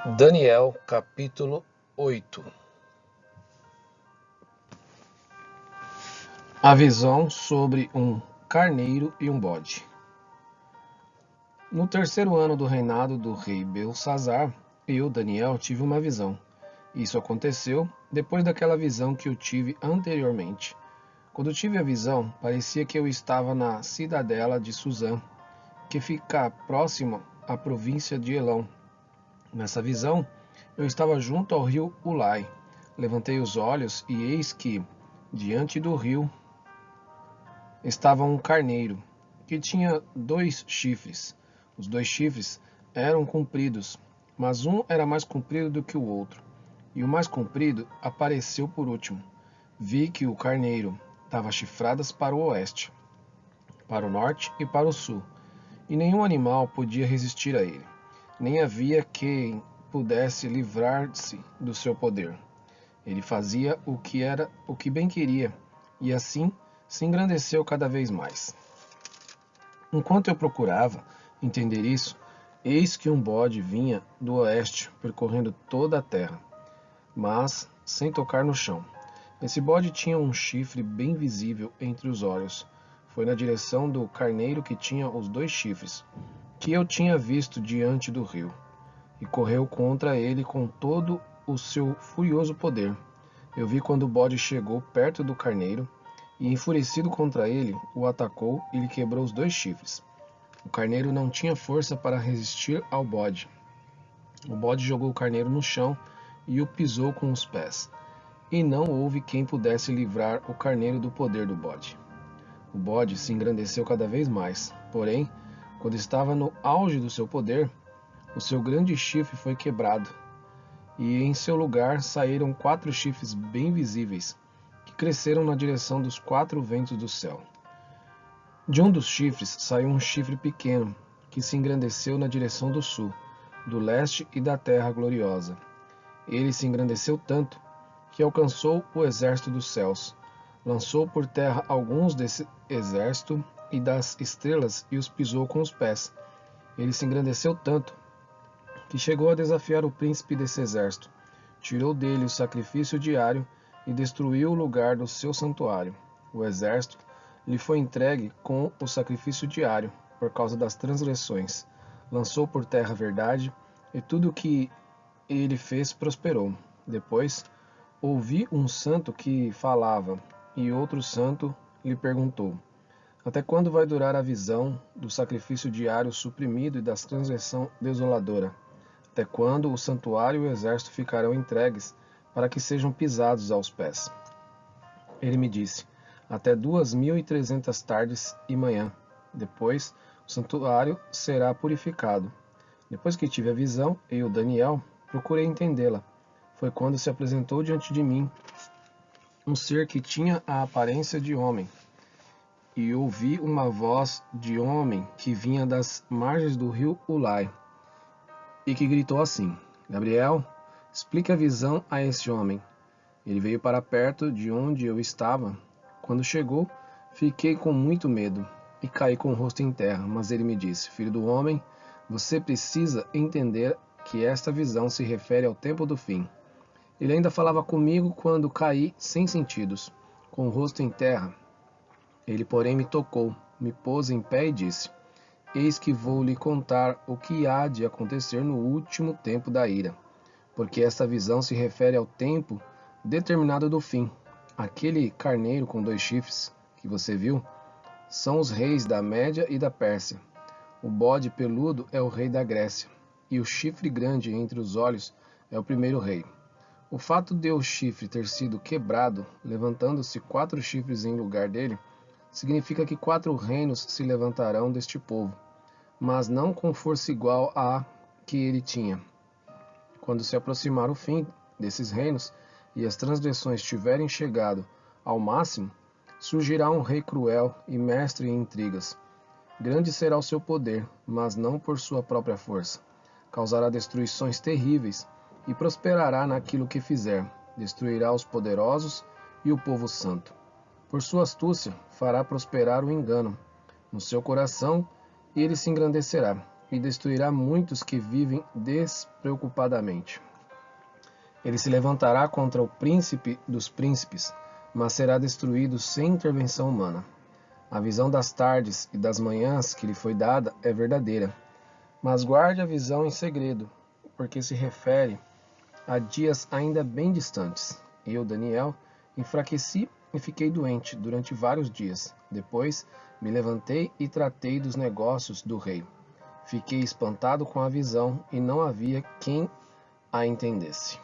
Daniel capítulo 8. A visão sobre um carneiro e um bode. No terceiro ano do reinado do rei Belsazzar, eu, Daniel, tive uma visão. Isso aconteceu depois daquela visão que eu tive anteriormente. Quando tive a visão, parecia que eu estava na cidadela de Suzã, que fica próxima à província de Elão. Nessa visão, eu estava junto ao rio Ulai. Levantei os olhos e eis que, diante do rio, estava um carneiro, que tinha 2 chifres. Os 2 chifres eram compridos, mas um era mais comprido do que o outro. E o mais comprido apareceu por último. Vi que o carneiro dava chifradas para o oeste, para o norte e para o sul, e nenhum animal podia resistir a ele. Nem havia quem pudesse livrar-se do seu poder. Ele fazia o que bem queria, e assim se engrandeceu cada vez mais. Enquanto eu procurava entender isso, eis que um bode vinha do oeste, percorrendo toda a terra, mas sem tocar no chão. Esse bode tinha um chifre bem visível entre os olhos. Foi na direção do carneiro que tinha os 2 chifres, que eu tinha visto diante do rio, e correu contra ele com todo o seu furioso poder. Eu vi quando o bode chegou perto do carneiro, e enfurecido contra ele, o atacou e lhe quebrou os 2 chifres. O carneiro não tinha força para resistir ao bode. O bode jogou o carneiro no chão e o pisou com os pés, e não houve quem pudesse livrar o carneiro do poder do bode. O bode se engrandeceu cada vez mais, porém, quando estava no auge do seu poder, o seu grande chifre foi quebrado, e em seu lugar saíram 4 chifres bem visíveis, que cresceram na direção dos 4 ventos do céu. De um dos chifres saiu um chifre pequeno, que se engrandeceu na direção do sul, do leste e da terra gloriosa. Ele se engrandeceu tanto que alcançou o exército dos céus, lançou por terra alguns desse exército e das estrelas e os pisou com os pés. Ele se engrandeceu tanto que chegou a desafiar o príncipe desse exército, tirou dele o sacrifício diário e destruiu o lugar do seu santuário. O exército lhe foi entregue com o sacrifício diário, por causa das transgressões. Lançou por terra a verdade, e tudo o que ele fez prosperou. Depois, ouvi um santo que falava, e outro santo lhe perguntou: até quando vai durar a visão do sacrifício diário suprimido e das transgressão desoladora? Até quando o santuário e o exército ficarão entregues para que sejam pisados aos pés? Ele me disse: até 2300 tardes e manhã. Depois, o santuário será purificado. Depois que tive a visão, eu, Daniel, procurei entendê-la. Foi quando se apresentou diante de mim um ser que tinha a aparência de homem. E ouvi uma voz de homem que vinha das margens do rio Ulai, e que gritou assim: Gabriel, explique a visão a esse homem. Ele veio para perto de onde eu estava. Quando chegou, fiquei com muito medo e caí com o rosto em terra. Mas ele me disse: filho do homem, você precisa entender que esta visão se refere ao tempo do fim. Ele ainda falava comigo quando caí sem sentidos, com o rosto em terra. Ele, porém, me tocou, me pôs em pé e disse: eis que vou lhe contar o que há de acontecer no último tempo da ira, porque esta visão se refere ao tempo determinado do fim. Aquele carneiro com 2 chifres que você viu são os reis da Média e da Pérsia. O bode peludo é o rei da Grécia, e o chifre grande entre os olhos é o primeiro rei. O fato de o chifre ter sido quebrado, levantando-se 4 chifres em lugar dele, significa que 4 reinos se levantarão deste povo, mas não com força igual à que ele tinha. Quando se aproximar o fim desses reinos e as transgressões tiverem chegado ao máximo, surgirá um rei cruel e mestre em intrigas. Grande será o seu poder, mas não por sua própria força. Causará destruições terríveis e prosperará naquilo que fizer. Destruirá os poderosos e o povo santo. Por sua astúcia fará prosperar o engano no seu coração, e ele se engrandecerá. e destruirá muitos que vivem despreocupadamente. Ele se levantará contra o príncipe dos príncipes, mas será destruído sem intervenção humana. A visão das tardes e das manhãs que lhe foi dada é verdadeira, mas guarde a visão em segredo, porque se refere a dias ainda bem distantes. Eu, Daniel, enfraqueci e fiquei doente durante vários dias. Depois me levantei e tratei dos negócios do rei. Fiquei espantado com a visão e não havia quem a entendesse.